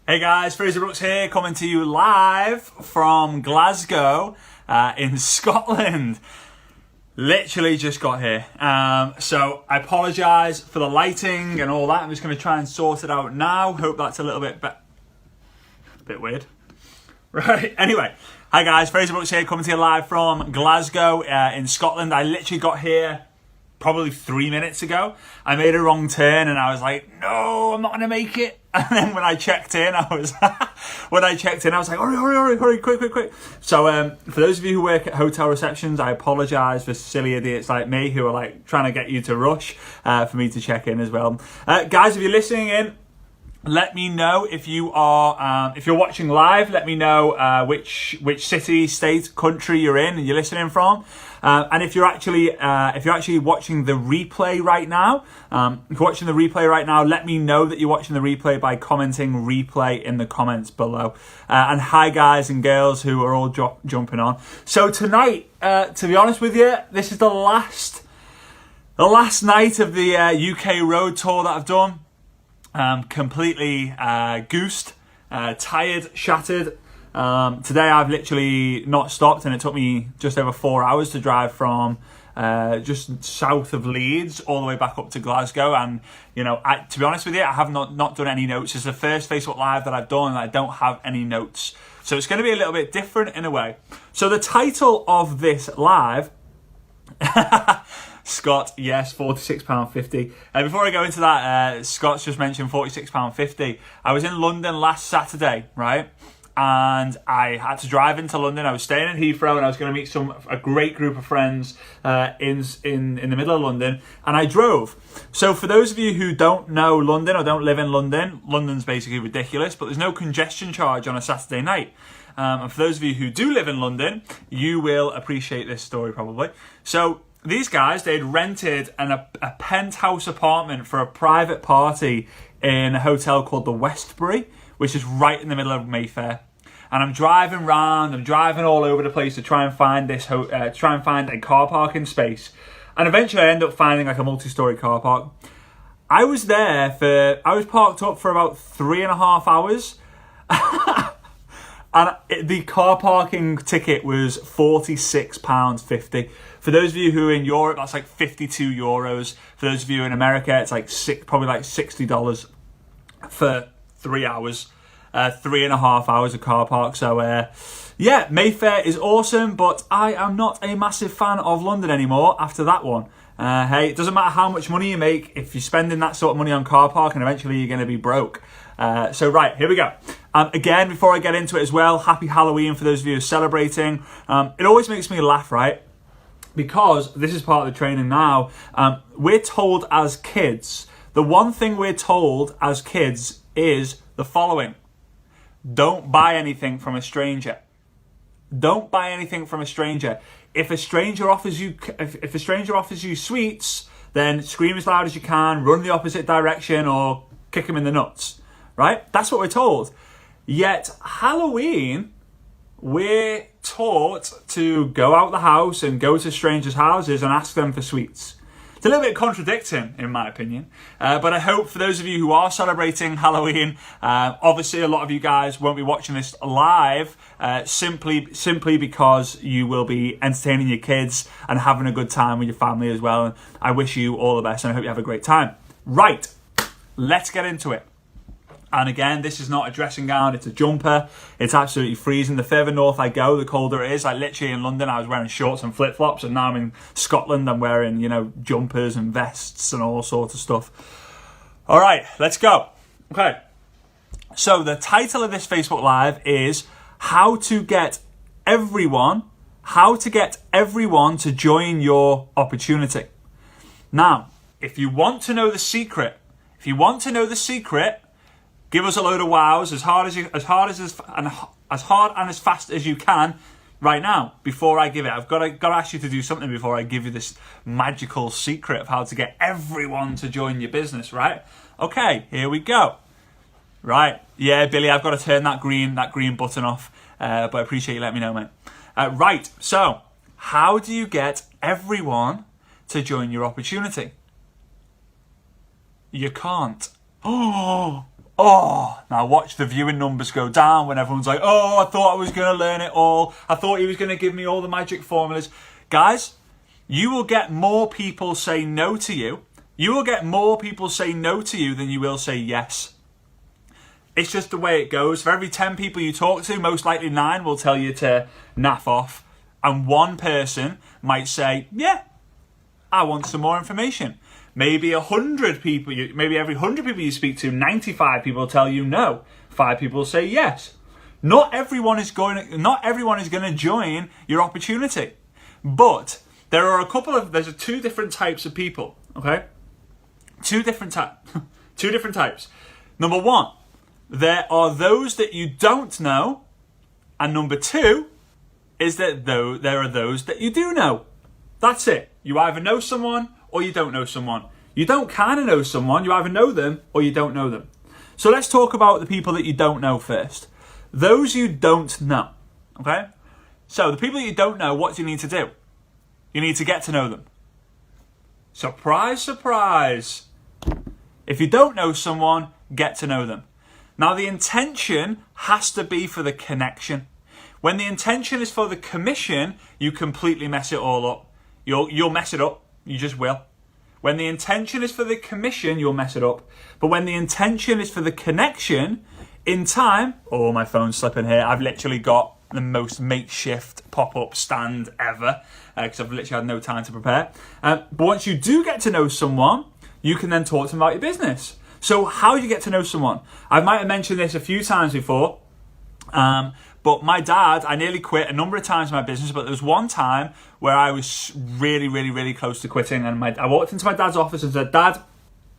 Hey guys, Fraser Brooks here, coming to you live from Glasgow in Scotland. Literally just got here. So I apologise for the lighting and all that. I'm just going to try and sort it out now. Hope that's a little bit weird. Right, anyway. Hi guys, Fraser Brooks here, coming to you live from Glasgow in Scotland. I literally got here probably 3 minutes ago. I made a wrong turn and I was like, no, I'm not going to make it. And then when I checked in, I was like, hurry, quick. So for those of you who work at hotel receptions, I apologise for silly idiots like me who are like trying to get you to rush for me to check in as well. Guys, if you're listening in, let me know if you are, if you're watching live, let me know which city, state, country you're in and you're listening from. And if you're actually watching the replay right now, let me know that you're watching the replay by commenting replay in the comments below. And hi guys and girls who are all jumping on. So tonight, to be honest with you, this is the last night of the UK road tour that I've done. Completely goosed, tired, shattered. Today I've literally not stopped and it took me just over 4 hours to drive from just south of Leeds all the way back up to Glasgow. And, you know, to be honest with you, I have not done any notes. It's the first Facebook Live that I've done and I don't have any notes. So it's going to be a little bit different in a way. So the title of this live... Scott, yes, £46.50. Before I go into that, Scott's just mentioned £46.50. I was in London last Saturday, right? And I had to drive into London. I was staying in Heathrow and I was going to meet a great group of friends in the middle of London. And I drove. So for those of you who don't know London or don't live in London, London's basically ridiculous, but there's no congestion charge on a Saturday night. And for those of you who do live in London, you will appreciate this story probably. So these guys, they'd rented a penthouse apartment for a private party in a hotel called the Westbury, which is right in the middle of Mayfair. And I'm driving all over the place to try and find a car parking space. And eventually I end up finding like a multi-story car park. I was parked up for about 3.5 hours. And the car parking ticket was £46.50. For those of you who are in Europe, that's like €52. For those of you in America, it's like probably like $60 for 3 hours, 3.5 hours of car park. So yeah, Mayfair is awesome, but I am not a massive fan of London anymore after that one. Hey, it doesn't matter how much money you make if you're spending that sort of money on car park, and eventually you're going to be broke. So right, here we go. Again, before I get into it as well, happy Halloween for those of you who are celebrating. It always makes me laugh, right? Because this is part of the training now. We're told as kids, the one thing we're told as kids is the following. Don't buy anything from a stranger. Don't buy anything from a stranger. If a stranger offers you sweets, then scream as loud as you can, run the opposite direction, or kick them in the nuts. Right? That's what we're told. Yet Halloween, we're taught to go out the house and go to strangers' houses and ask them for sweets. It's a little bit contradicting, in my opinion. But I hope for those of you who are celebrating Halloween, obviously a lot of you guys won't be watching this live, simply because you will be entertaining your kids and having a good time with your family as well. And I wish you all the best and I hope you have a great time. Right, let's get into it. And again, this is not a dressing gown, it's a jumper. It's absolutely freezing. The further north I go, the colder it is. Like literally in London, I was wearing shorts and flip-flops, and now I'm in Scotland, I'm wearing, you know, jumpers and vests and all sorts of stuff. All right, let's go. Okay. So the title of this Facebook Live is how to get everyone to join your opportunity. Now, if you want to know the secret, give us a load of wows as hard and as fast as you can right now before I give it. I've got to ask you to do something before I give you this magical secret of how to get everyone to join your business, right? Okay, here we go. Right, yeah, Billy, I've got to turn that green button off, but I appreciate you letting me know, mate. Right, so how do you get everyone to join your opportunity? You can't. Oh, now watch the viewing numbers go down when everyone's like, oh, I thought I was going to learn it all. I thought he was going to give me all the magic formulas. Guys, you will get more people say no to you. You will get more people say no to you than you will say yes. It's just the way it goes. For every 10 people you talk to, most likely 9 will tell you to naff off. And 1 person might say, yeah, I want some more information. Maybe 100 people, maybe every 100 people you speak to, 95 people tell you no. 5 people say yes. Not everyone is going to join your opportunity. But there are there's 2 different types of people, okay? 2 different types. Number 1, there are those that you don't know, and number 2 is that there are those that you do know. That's it. You either know someone or you don't know someone. You don't kind of know someone, you either know them or you don't know them. So let's talk about the people that you don't know first. Those you don't know, okay? So the people that you don't know, what do you need to do? You need to get to know them. Surprise, surprise. If you don't know someone, get to know them. Now the intention has to be for the connection. When the intention is for the commission, you completely mess it all up. You'll mess it up. You just will. When the intention is for the commission, you'll mess it up. But when the intention is for the connection, in time... Oh, my phone's slipping here. I've literally got the most makeshift pop-up stand ever because I've literally had no time to prepare. But once you do get to know someone, you can then talk to them about your business. So how do you get to know someone? I might have mentioned this a few times before. But my dad, I nearly quit a number of times in my business, but there was one time where I was really, really, really close to quitting. And I walked into my dad's office and said, Dad,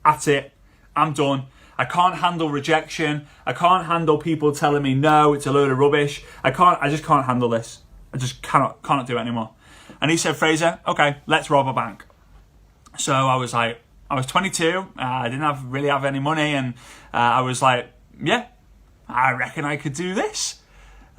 that's it. I'm done. I can't handle rejection. I can't handle people telling me no, it's a load of rubbish. I just can't handle this. I just cannot do it anymore. And he said, Fraser, okay, let's rob a bank. So I was 22. I didn't really have any money. And I was like, yeah, I reckon I could do this.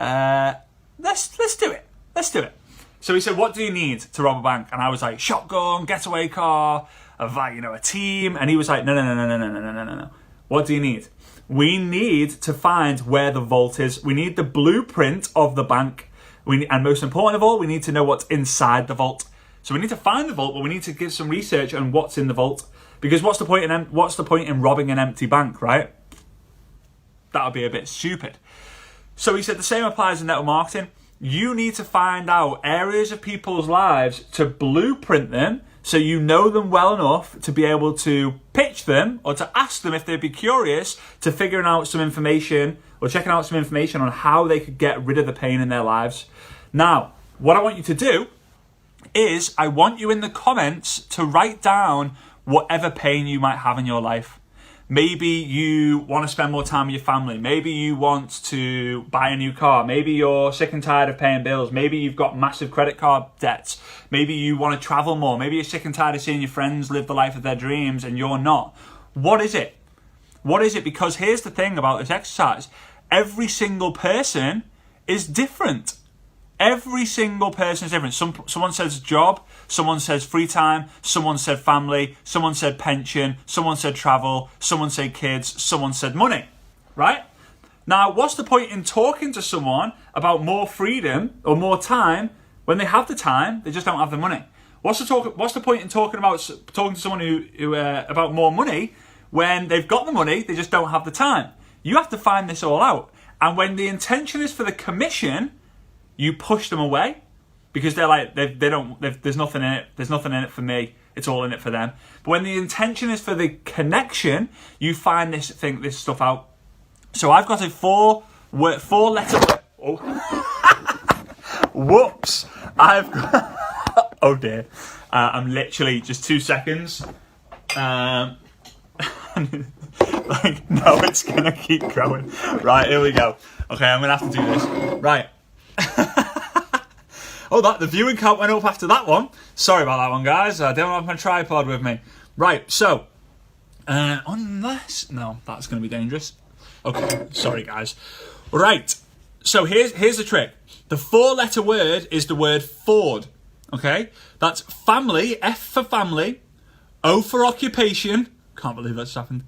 Let's do it. Let's do it. So he said, what do you need to rob a bank? And I was like, shotgun, getaway car, a team. And he was like, no. What do you need? We need to find where the vault is. We need the blueprint of the bank. And most important of all, we need to know what's inside the vault. So we need to find the vault, but we need to give some research on what's in the vault. Because what's the point in robbing an empty bank, right? That would be a bit stupid. So he said the same applies in network marketing. You need to find out areas of people's lives to blueprint them so you know them well enough to be able to pitch them or to ask them if they'd be curious to figuring out some information or checking out some information on how they could get rid of the pain in their lives. Now, what I want you to do is I want you in the comments to write down whatever pain you might have in your life. Maybe you want to spend more time with your family. Maybe you want to buy a new car. Maybe you're sick and tired of paying bills. Maybe you've got massive credit card debts. Maybe you want to travel more. Maybe you're sick and tired of seeing your friends live the life of their dreams and you're not. What is it? What is it? Because here's the thing about this exercise. Every single person is different. Every single person is different. Someone says job, someone says free time, someone said family, someone said pension, someone said travel, someone said kids, someone said money, right? Now, what's the point in talking to someone about more freedom or more time when they have the time, they just don't have the money? What's the point in talking to someone who about more money when they've got the money, they just don't have the time? You have to find this all out. And when the intention is for the commission, you push them away because they're like, there's nothing in it. There's nothing in it for me. It's all in it for them. But when the intention is for the connection, you find this stuff out. So I've got a four letter. Oh, whoops! I've got. Oh dear. I'm literally just 2 seconds. No, it's gonna keep growing. Right, here we go. Okay, I'm gonna have to do this. Right. Oh, the viewing count went up after that one. Sorry about that one, guys. I don't have my tripod with me. Right, so unless that's going to be dangerous. Okay, sorry, guys. Right, so here's the trick. The 4-letter word is the word Ford. Okay, that's family. F for family. O for occupation. Can't believe that's happened.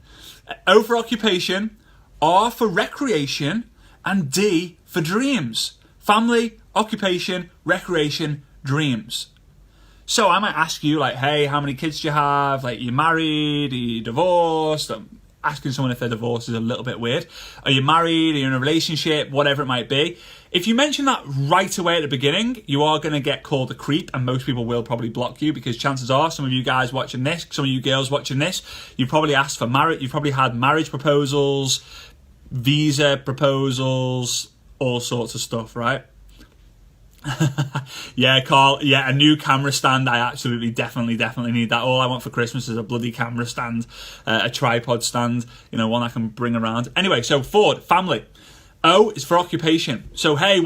O for occupation. R for recreation, and D for dreams. Family, occupation, recreation, dreams. So I might ask you, like, hey, how many kids do you have? Like, are you married? Are you divorced? Asking someone if they're divorced is a little bit weird. Are you married? Are you in a relationship? Whatever it might be. If you mention that right away at the beginning, you are going to get called a creep, and most people will probably block you, because chances are some of you guys watching this, some of you girls watching this, you've probably asked for marriage. You've probably had marriage proposals, visa proposals, all sorts of stuff, right? Yeah, Carl. Yeah, a new camera stand. I absolutely, definitely need that. All I want for Christmas is a bloody camera stand, a tripod stand, one I can bring around. Anyway, so Ford, family. O is for occupation. So, hey,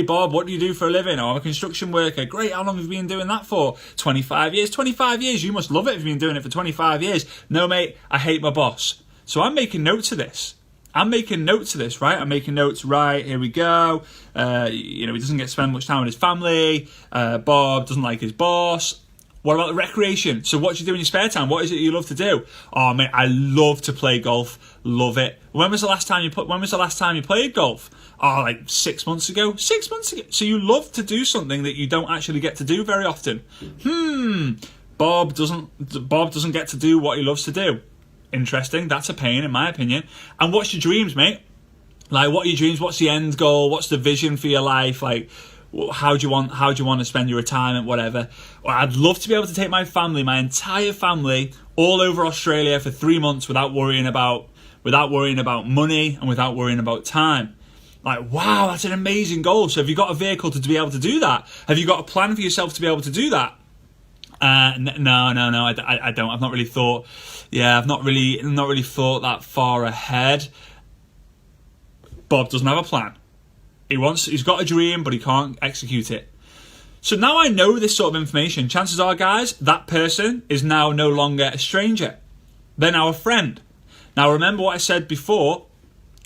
Bob, what do you do for a living? Oh, I'm a construction worker. Great. How long have you been doing that for? 25 years. 25 years. You must love it if you've been doing it for 25 years. No, mate, I hate my boss. So I'm making notes of this. Right? I'm making notes, right, here we go. He doesn't get to spend much time with his family. Bob doesn't like his boss. What about the recreation? So what do you do in your spare time? What is it you love to do? Oh, mate, I love to play golf. Love it. When was the last time you played golf? Oh, like 6 months ago. 6 months ago. So you love to do something that you don't actually get to do very often. Bob doesn't get to do what he loves to do. Interesting. That's a pain, in my opinion. And what's your dreams, mate? Like, what are your dreams? What's the end goal? What's the vision for your life? Like, how do you want to spend your retirement? Whatever. Well, I'd love to be able to take my entire family, all over Australia for 3 months without worrying about money and without worrying about time. Like, wow, that's an amazing goal. So have you got a vehicle to be able to do that? Have you got a plan for yourself to be able to do that? No, I don't. I've not really thought. Yeah, I've not really thought that far ahead. Bob doesn't have a plan. He's got a dream, but he can't execute it. So now I know this sort of information. Chances are, guys, that person is now no longer a stranger. They're now a friend. Now, remember what I said before,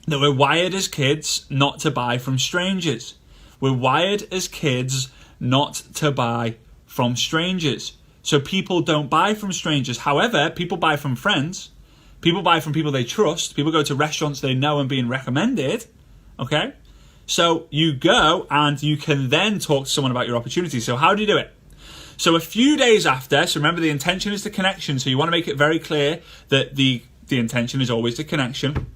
that we're wired as kids not to buy from strangers. We're wired as kids not to buy from strangers. So people don't buy from strangers. However, people buy from friends. People buy from people they trust. People go to restaurants they know and being recommended. Okay? So you go and you can then talk to someone about your opportunity. So how do you do it? So a few days after, so remember, the intention is the connection. So you want to make it very clear that the intention is always the connection.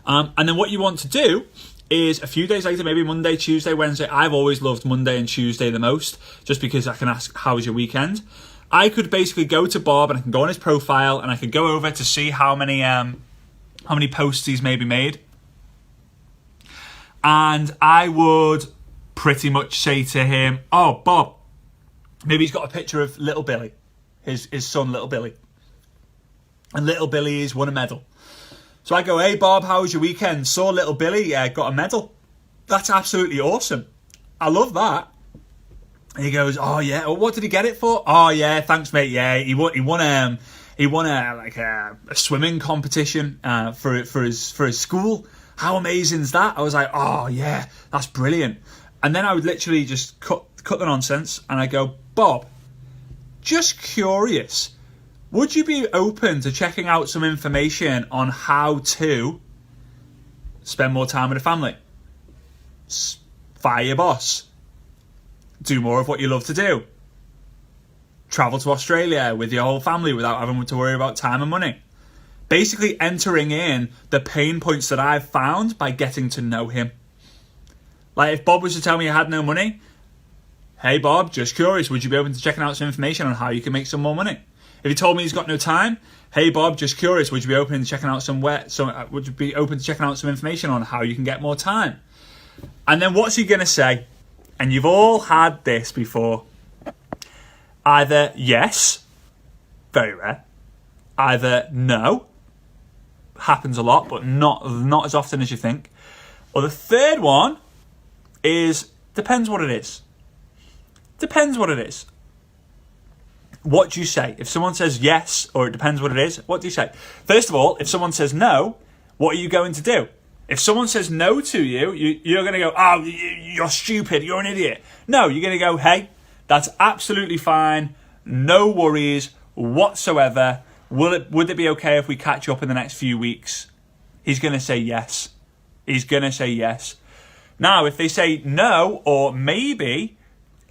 And then what you want to do is a few days later, maybe Monday, Tuesday, Wednesday. I've always loved Monday and Tuesday the most, just because I can ask, how was your weekend? I could basically go to Bob and I can go on his profile and I could go over to see how many posts he's maybe made. And I would pretty much say to him, oh, Bob, maybe he's got a picture of little Billy, his son, little Billy. And little Billy's won a medal. So I go, hey, Bob, how was your weekend? Saw little Billy got a medal. That's absolutely awesome. I love that. And he goes, oh, yeah. Well, what did he get it for? Oh, yeah, thanks, mate. Yeah, he won a swimming competition for his school. How amazing is that? I was like, oh, yeah, that's brilliant. And then I would literally just cut the nonsense and I go, Bob, just curious, would you be open to checking out some information on how to spend more time with the family? Fire your boss. Do more of what you love to do. Travel to Australia with your whole family without having to worry about time and money. Basically entering in the pain points that I've found by getting to know him. Like, if Bob was to tell me I had no money, hey Bob, just curious, would you be open to checking out some information on how you can make some more money? If he told me he's got no time, hey Bob, just curious, would you be open to checking out some information on how you can get more time? And then what's he going to say? And you've all had this before. Either yes, very rare. Either no, happens a lot, but not as often as you think. Or the third one is depends what it is. Depends what it is. What do you say? If someone says yes, or it depends what it is, what do you say? First of all, if someone says no, what are you going to do? If someone says no to you, you're going to go, oh, you're stupid, you're an idiot. No, you're going to go, hey, that's absolutely fine, no worries whatsoever. Would it be okay if we catch up in the next few weeks? he's going to say yes. He's going to say yes. Now, if they say no or maybe,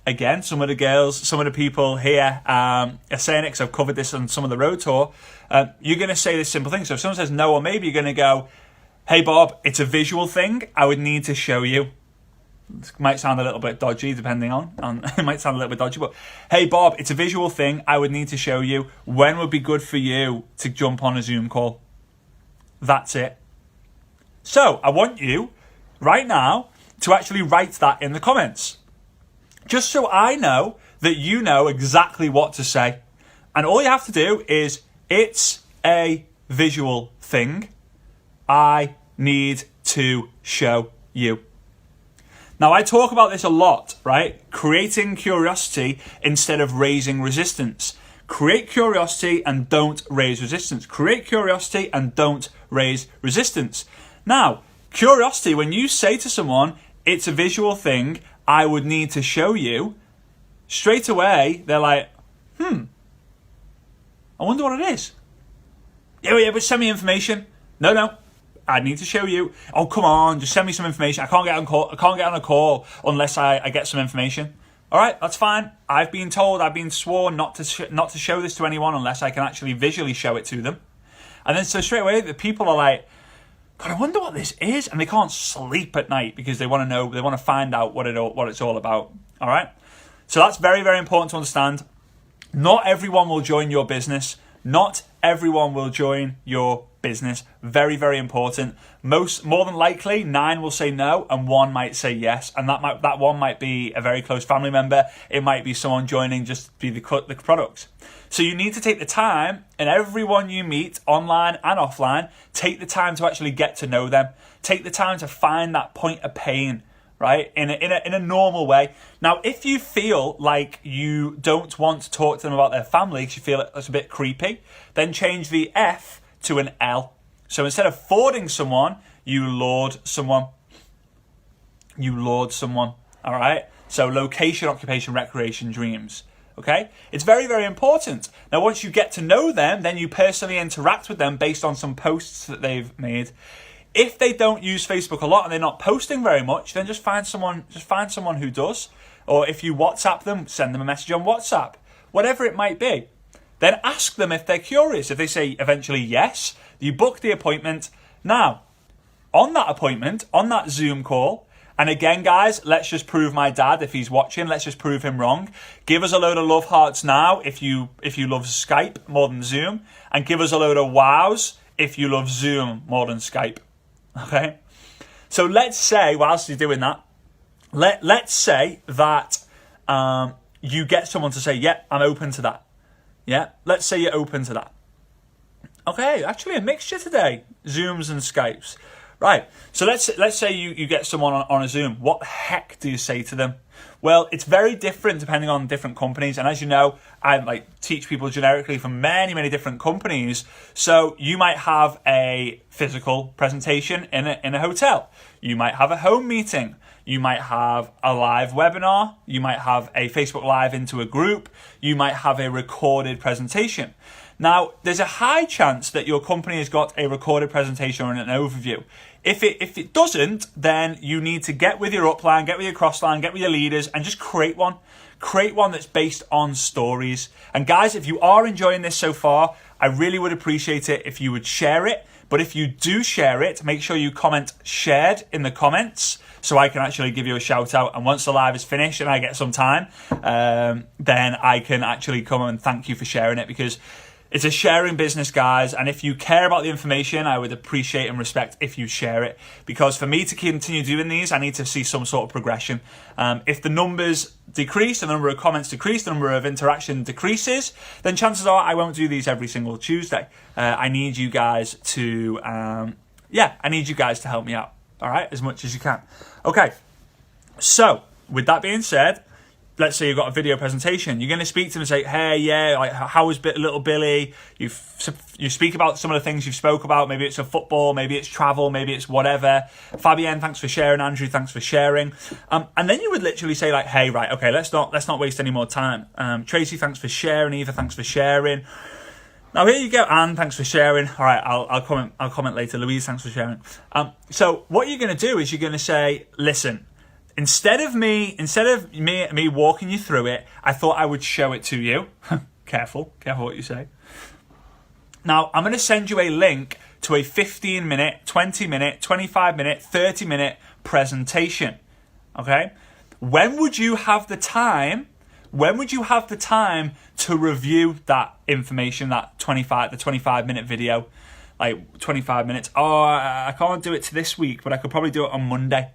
again, some of the girls, some of the people here are saying it because I've covered this on some of the road tour. You're going to say this simple thing. So if someone says no or maybe, you're going to go, hey, Bob, it's a visual thing. I would need to show you. It might sound a little bit dodgy, depending on it might sound a little bit dodgy, but hey, Bob, it's a visual thing. I would need to show you. When would be good for you to jump on a Zoom call? That's it. So I want you right now to actually write that in the comments, just so I know that you know exactly what to say. And all you have to do is, it's a visual thing. I need to show you. Now, I talk about this a lot, right? Creating curiosity instead of raising resistance. Create curiosity and don't raise resistance. Create curiosity and don't raise resistance. Now, curiosity, when you say to someone, it's a visual thing, I would need to show you, straight away, they're like, I wonder what it is. Yeah, but send me information. No, I need to show you. Oh, come on, just send me some information. I can't get on a call unless I get some information. All right, that's fine. I've been told, I've been sworn not to show this to anyone unless I can actually visually show it to them. And then so straight away, the people are like, God, I wonder what this is, and they can't sleep at night because they want to know, they want to find out what it's all about. All right, so that's very, very important to understand. Not everyone will join your business. Not everyone will join your business. Very, very important. More than likely, 9 will say no and 1 might say yes. And that one might be a very close family member. It might be someone joining just to be the products. So you need to take the time, and everyone you meet, online and offline, take the time to actually get to know them. Take the time to find that point of pain, right? In a normal way. Now, if you feel like you don't want to talk to them about their family because you feel it's a bit creepy, then change the F to an L. So instead of forwarding someone, you lord someone. You lord someone, all right? So location, occupation, recreation, dreams, okay? It's very, very important. Now, once you get to know them, then you personally interact with them based on some posts that they've made. If they don't use Facebook a lot and they're not posting very much, then just find someone who does. Or if you WhatsApp them, send them a message on WhatsApp. Whatever it might be. Then ask them if they're curious. If they say eventually yes, you book the appointment. Now, on that appointment, on that Zoom call, and again, guys, let's just prove my dad, if he's watching, let's just prove him wrong. Give us a load of love hearts now if you love Skype more than Zoom. And give us a load of wows if you love Zoom more than Skype. Okay? So let's say, whilst you're doing that, let's say that you get someone to say, yeah, I'm open to that. Yeah, let's say you're open to that. Okay, actually a mixture today, Zooms and Skypes. Right, so let's say you get someone on a Zoom. What the heck do you say to them? Well, it's very different depending on different companies. And as you know, I teach people generically from many, many different companies. So you might have a physical presentation in a hotel. You might have a home meeting. You might have a live webinar. You might have a Facebook Live into a group. You might have a recorded presentation. Now, there's a high chance that your company has got a recorded presentation or an overview. If it doesn't, then you need to get with your upline, get with your crossline, get with your leaders, and just create one. Create one that's based on stories. And guys, if you are enjoying this so far, I really would appreciate it if you would share it. But if you do share it, make sure you comment shared in the comments so I can actually give you a shout out. And once the live is finished and I get some time, then I can actually come and thank you for sharing it, because it's a sharing business, guys. And if you care about the information, I would appreciate and respect if you share it. Because for me to continue doing these, I need to see some sort of progression. If the numbers decrease, the number of comments decrease, the number of interaction decreases, then chances are I won't do these every single Tuesday. I need you guys to, I need you guys to help me out. All right, as much as you can. Okay, so with that being said, let's say you've got a video presentation. You're going to speak to them and say, hey, yeah, like, how was little Billy? You speak about some of the things you've spoke about. Maybe it's a football, maybe it's travel, maybe it's whatever. Fabienne, thanks for sharing. Andrew, thanks for sharing. And then you would literally say like, hey, right, okay, let's not waste any more time. Tracy, thanks for sharing. Eva, thanks for sharing. Now here you go, Anne. Thanks for sharing. All right, I'll comment later. Louise, thanks for sharing. So what you're going to do is you're going to say, listen. Instead of me walking you through it, I thought I would show it to you. Careful what you say. Now I'm going to send you a link to a 15-minute, 20-minute, 25-minute, 30-minute presentation. Okay? When would you have the time to review that information, that 25-minute video, like 25 minutes? Oh, I can't do it to this week, but I could probably do it on Monday.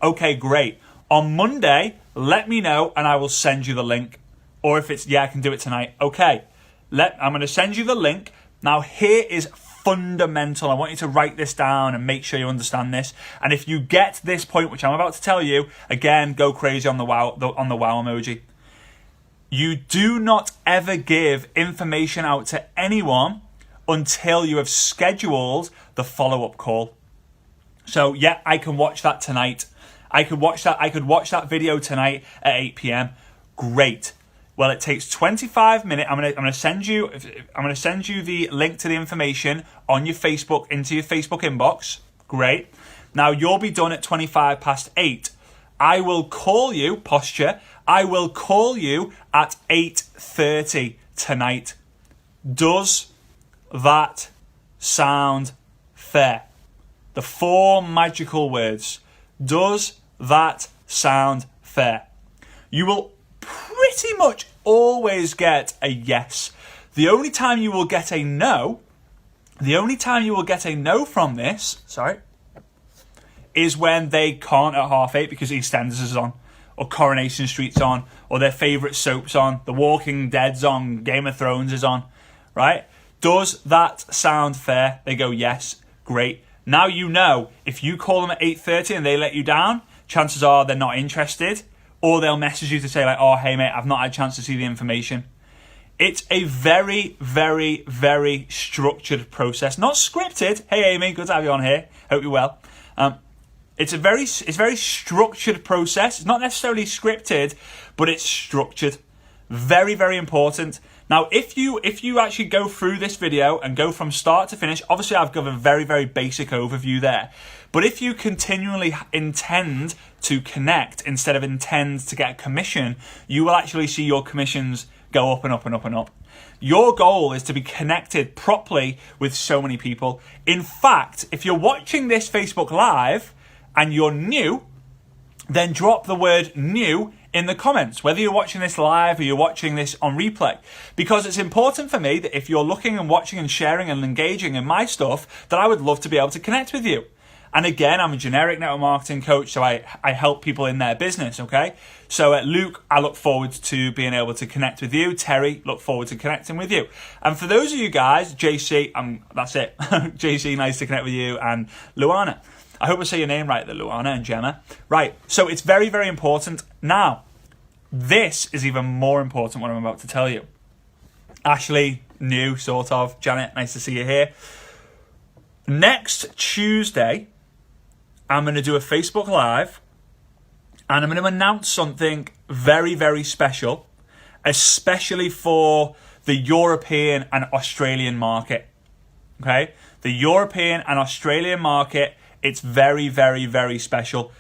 Okay, great. On Monday, let me know and I will send you the link. Or if it's, I can do it tonight. Okay, I'm going to send you the link. Now, here is fundamental. I want you to write this down and make sure you understand this. And if you get this point, which I'm about to tell you, again, go crazy on the wow emoji. You do not ever give information out to anyone until you have scheduled the follow-up call. So, I can watch that tonight. I could watch that video tonight at 8 p.m. Great. Well, it takes 25 minutes. I'm gonna send you the link to the information on your Facebook into your Facebook inbox. Great. Now you'll be done at 8:25. I will call you, posture. I will call you at 8:30 tonight. Does that sound fair? The 4 magical words. Does that sound fair? You will pretty much always get a yes. The only time you will get a no from this, is when they can't at 8:30 because EastEnders is on, or Coronation Street's on, or their favourite soap's on, The Walking Dead's on, Game of Thrones is on, right? Does that sound fair? They go, yes, great. Now you know, if you call them at 8:30 and they let you down, chances are they're not interested, or they'll message you to say like, oh, hey mate, I've not had a chance to see the information. It's a very, very, very structured process. Not scripted. Hey Amy, good to have you on here. Hope you're well. It's very structured process. It's not necessarily scripted, but it's structured. Very, very important. Now, if you actually go through this video and go from start to finish, obviously I've given a very, very basic overview there. But if you continually intend to connect instead of intend to get a commission, you will actually see your commissions go up and up and up and up. Your goal is to be connected properly with so many people. In fact, if you're watching this Facebook Live and you're new, then drop the word new in the comments, whether you're watching this live or you're watching this on replay, because it's important for me that if you're looking and watching and sharing and engaging in my stuff, that I would love to be able to connect with you. And again, I'm a generic network marketing coach, so I help people in their business, okay? So Luke, I look forward to being able to connect with you. Terry, look forward to connecting with you. And for those of you guys, JC, that's it. JC, nice to connect with you. And Luana. I hope I say your name right there, Luana and Gemma. Right, so it's very, very important. Now, this is even more important, what I'm about to tell you. Ashley, new, sort of. Janet, nice to see you here. Next Tuesday, I'm going to do a Facebook Live, and I'm going to announce something very, very special, especially for the European and Australian market. Okay? The European and Australian market, it's very, very, very special.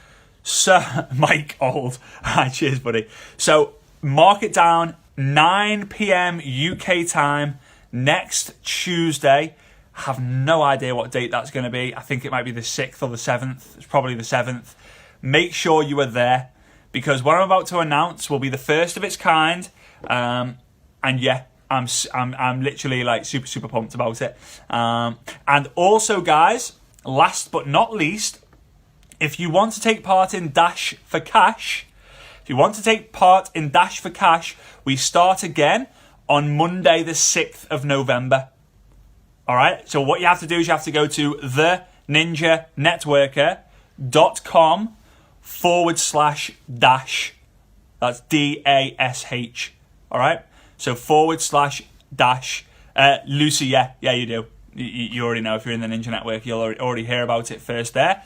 So, Mike Old, hi, cheers, buddy. So, mark it down, 9 p.m. UK time, next Tuesday. Have no idea what date that's going to be. I think it might be the 6th or the 7th. It's probably the 7th. Make sure you are there, because what I'm about to announce will be the first of its kind. And yeah, I'm literally like super, super pumped about it. And also, guys, last but not least, if you want to take part in Dash for Cash, we start again on Monday, the 6th of November. All right, so what you have to do is you have to go to theninjanetworker.com/dash. That's DASH. All right, so /dash. Lucy, yeah, you do. You already know if you're in the Ninja Network, you'll already hear about it first there.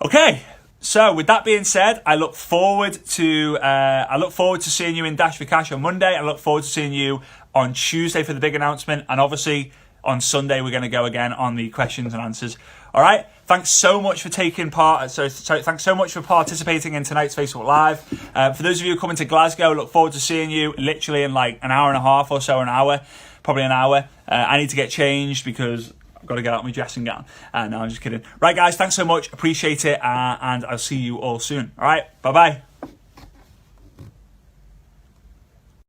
Okay, so with that being said, I look forward to seeing you in Dash for Cash on Monday. I look forward to seeing you on Tuesday for the big announcement, and obviously on Sunday we're going to go again on the questions and answers. All right, thanks so much for taking part. So thanks so much for participating in tonight's Facebook Live. For those of you coming to Glasgow, look forward to seeing you literally in like an hour and a half or so, probably an hour. I need to get changed because I've got to get out my dressing gown. No, I'm just kidding. Right, guys, thanks so much. Appreciate it, and I'll see you all soon. All right, bye-bye.